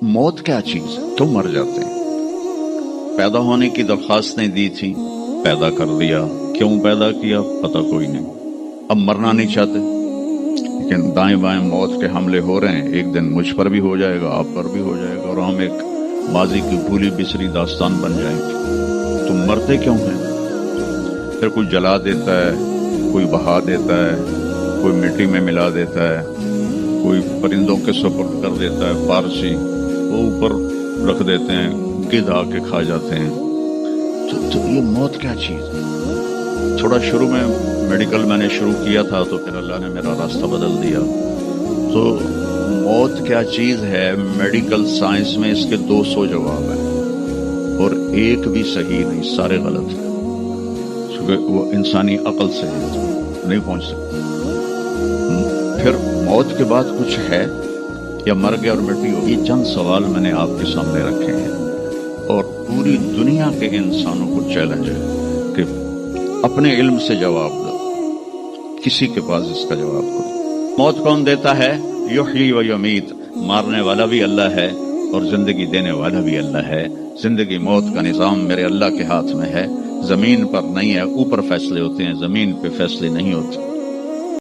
मौत क्या चीज है, क्यों मर जाते हैं? पैदा होने की दरखास्तें दी थी, पैदा कर दिया, क्यों पैदा किया पता कोई नहीं। अब मरना नहीं चाहते, लेकिन दाएं बाएं मौत के हमले हो रहे हैं। एक दिन मुझ पर भी हो जाएगा, आप पर भी हो जाएगा, और हम एक माजी की भूली बिसरी दास्तान बन जाएंगे। तो मरते क्यों हैं? फिर कोई जला देता है, कोई बहा देता है, कोई मिट्टी में मिला देता है, कोई परिंदों के सुपुर्द कर देता है, पारसी वो ऊपर रख देते हैं, गिद्ध आके खा जाते हैं। तो ये मौत क्या चीज है? थोड़ा शुरू में मेडिकल मैंने शुरू किया था, तो फिर अल्लाह ने मेरा रास्ता बदल दिया। तो मौत क्या चीज है, मेडिकल साइंस में इसके 200 जवाब हैं और एक भी सही नहीं, सारे गलत हैं, क्योंकि वो इंसानी अकल से नहीं पहुंच सकते। फिर मौत के बाद कुछ है या मर गया और मिट्टी हो? ये चंद सवाल मैंने आपके सामने रखे हैं और पूरी दुनिया के इंसानों को चैलेंज है कि अपने इल्म से जवाब दो, किसी के पास इसका जवाब दो। मौत कौन देता है? युहयी व युमीत, मारने वाला भी अल्लाह है और जिंदगी देने वाला भी अल्लाह है। जिंदगी मौत का निजाम मेरे अल्लाह के हाथ में है, जमीन पर नहीं है। ऊपर फैसले होते हैं, जमीन पे फैसले नहीं होते।